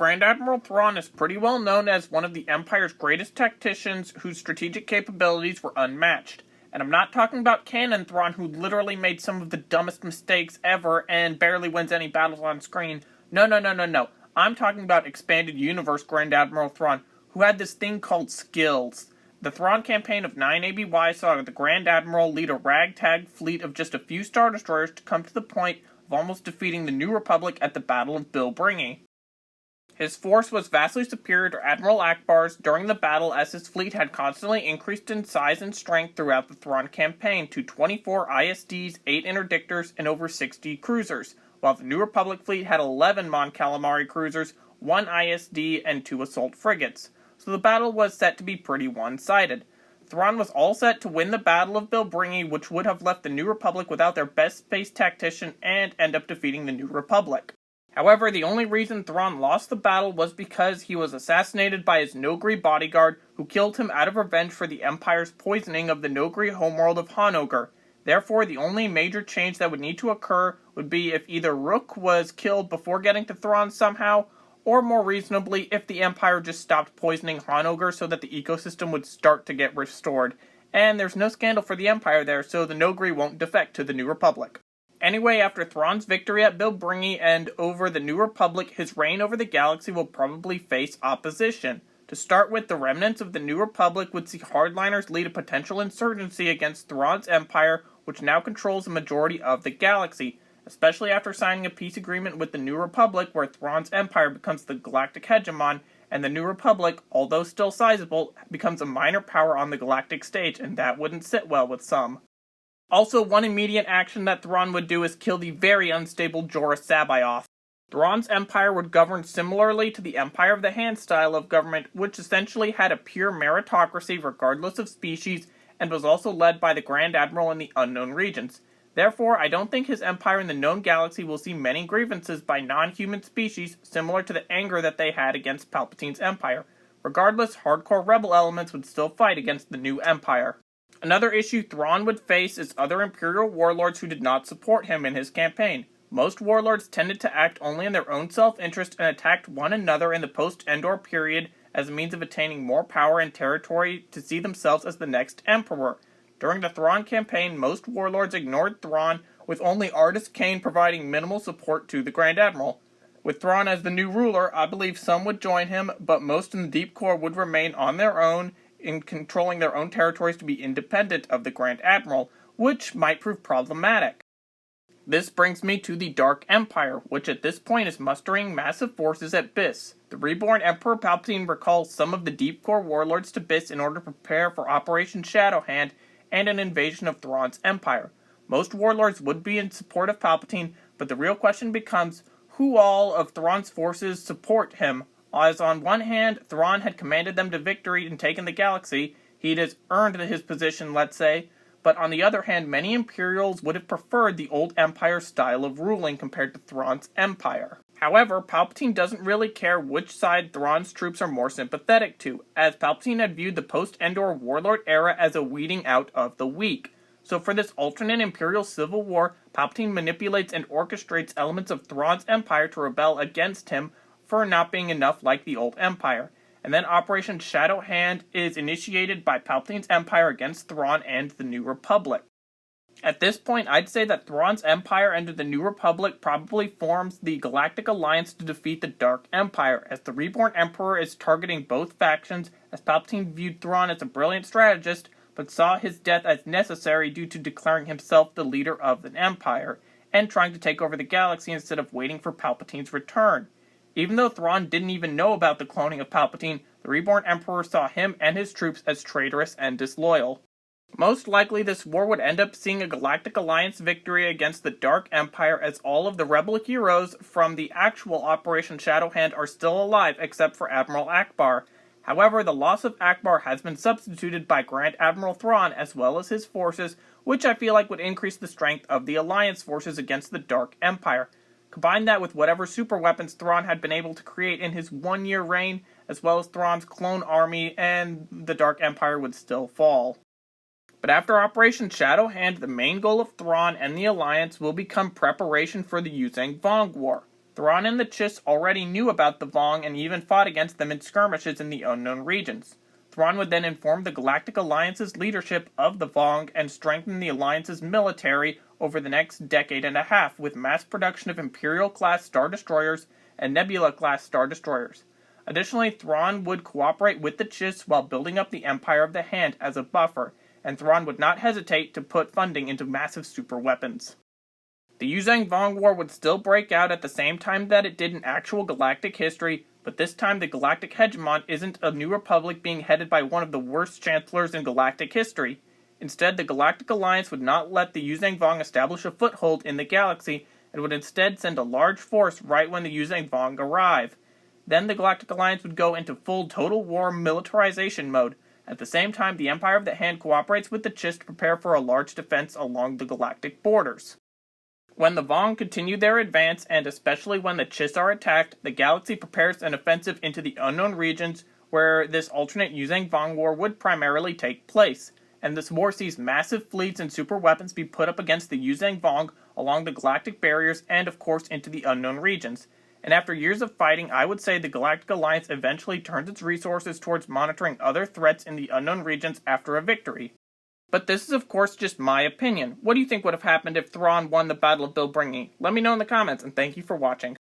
Grand Admiral Thrawn is pretty well known as one of the Empire's greatest tacticians whose strategic capabilities were unmatched. And I'm not talking about canon Thrawn, who literally made some of the dumbest mistakes ever and barely wins any battles on screen. No. I'm talking about Expanded Universe Grand Admiral Thrawn, who had this thing called skills. The Thrawn campaign of 9 ABY saw the Grand Admiral lead a ragtag fleet of just a few Star Destroyers to come to the point of almost defeating the New Republic at the Battle of Bilbringi. His force was vastly superior to Admiral Ackbar's during the battle, as his fleet had constantly increased in size and strength throughout the Thrawn campaign to 24 ISDs, 8 interdictors, and over 60 cruisers, while the New Republic fleet had 11 Mon Calamari cruisers, 1 ISD, and 2 assault frigates. So the battle was set to be pretty one-sided. Thrawn was all set to win the Battle of Bilbringi, which would have left the New Republic without their best space tactician and end up defeating the New Republic. However, the only reason Thrawn lost the battle was because he was assassinated by his Noghri bodyguard, who killed him out of revenge for the Empire's poisoning of the Noghri homeworld of Honoghr. Therefore, the only major change that would need to occur would be if either Rook was killed before getting to Thrawn somehow, or more reasonably, if the Empire just stopped poisoning Honoghr so that the ecosystem would start to get restored. And there's no scandal for the Empire there, so the Noghri won't defect to the New Republic. Anyway, after Thrawn's victory at Bilbringi and over the New Republic, his reign over the galaxy will probably face opposition. To start with, the remnants of the New Republic would see hardliners lead a potential insurgency against Thrawn's empire, which now controls the majority of the galaxy, especially after signing a peace agreement with the New Republic where Thrawn's empire becomes the galactic hegemon, and the New Republic, although still sizable, becomes a minor power on the galactic stage, and that wouldn't sit well with some. Also, one immediate action that Thrawn would do is kill the very unstable Jorah Sabayoth. Thrawn's empire would govern similarly to the Empire of the Hand style of government, which essentially had a pure meritocracy regardless of species, and was also led by the Grand Admiral in the unknown regions. Therefore, I don't think his empire in the known galaxy will see many grievances by non-human species similar to the anger that they had against Palpatine's empire. Regardless, hardcore rebel elements would still fight against the new empire. Another issue Thrawn would face is other Imperial warlords who did not support him in his campaign. Most warlords tended to act only in their own self-interest and attacked one another in the post-Endor period as a means of attaining more power and territory to see themselves as the next emperor. During the Thrawn campaign, most warlords ignored Thrawn, with only Ardus Cain providing minimal support to the Grand Admiral. With Thrawn as the new ruler, I believe some would join him, but most in the Deep Core would remain on their own, in controlling their own territories to be independent of the Grand Admiral, which might prove problematic. This brings me to the Dark Empire, which at this point is mustering massive forces at Biss. The reborn Emperor Palpatine recalls some of the Deep Core warlords to Biss in order to prepare for Operation Shadowhand and an invasion of Thrawn's empire. Most warlords would be in support of Palpatine, but the real question becomes, who all of Thrawn's forces support him? As on one hand, Thrawn had commanded them to victory and taken the galaxy, he'd has earned his position, let's say, but on the other hand, many Imperials would have preferred the old Empire style of ruling compared to Thrawn's empire. However, Palpatine doesn't really care which side Thrawn's troops are more sympathetic to, as Palpatine had viewed the post-Endor warlord era as a weeding out of the weak. So for this alternate Imperial civil war, Palpatine manipulates and orchestrates elements of Thrawn's empire to rebel against him for not being enough like the old empire. And then Operation Shadow Hand is initiated by Palpatine's empire against Thrawn and the New Republic. At this point, I'd say that Thrawn's empire and the New Republic probably forms the Galactic Alliance to defeat the Dark Empire, as the reborn Emperor is targeting both factions, as Palpatine viewed Thrawn as a brilliant strategist, but saw his death as necessary due to declaring himself the leader of an empire, and trying to take over the galaxy instead of waiting for Palpatine's return. Even though Thrawn didn't even know about the cloning of Palpatine, the reborn Emperor saw him and his troops as traitorous and disloyal. Most likely this war would end up seeing a Galactic Alliance victory against the Dark Empire, as all of the rebel heroes from the actual Operation Shadowhand are still alive except for Admiral Ackbar. However, the loss of Ackbar has been substituted by Grand Admiral Thrawn as well as his forces, which I feel like would increase the strength of the Alliance forces against the Dark Empire. Combine that with whatever super weapons Thrawn had been able to create in his one-year reign, as well as Thrawn's clone army, and the Dark Empire would still fall. But after Operation Shadowhand, the main goal of Thrawn and the Alliance will become preparation for the Yuzhang Vong War. Thrawn and the Chiss already knew about the Vong and even fought against them in skirmishes in the unknown regions. Thrawn would then inform the Galactic Alliance's leadership of the Vong and strengthen the Alliance's military over the next decade and a half with mass production of Imperial-class Star Destroyers and Nebula-class Star Destroyers. Additionally, Thrawn would cooperate with the Chiss while building up the Empire of the Hand as a buffer, and Thrawn would not hesitate to put funding into massive super weapons. The Yuzang Vong War would still break out at the same time that it did in actual galactic history, but this time the galactic hegemon isn't a new republic being headed by one of the worst chancellors in galactic history. Instead, the Galactic Alliance would not let the Yuzang Vong establish a foothold in the galaxy and would instead send a large force right when the Yuzang Vong arrive. Then the Galactic Alliance would go into full total war militarization mode. At the same time, the Empire of the Hand cooperates with the Chiss to prepare for a large defense along the galactic borders. When the Vong continue their advance, and especially when the Chiss are attacked, the galaxy prepares an offensive into the unknown regions where this alternate Yuzang Vong War would primarily take place, and this war sees massive fleets and super weapons be put up against the Yuzang Vong along the galactic barriers and of course into the unknown regions. And after years of fighting, I would say the Galactic Alliance eventually turns its resources towards monitoring other threats in the unknown regions after a victory. But this is of course just my opinion. What do you think would have happened if Thrawn won the Battle of Bilbringi? Let me know in the comments, and thank you for watching.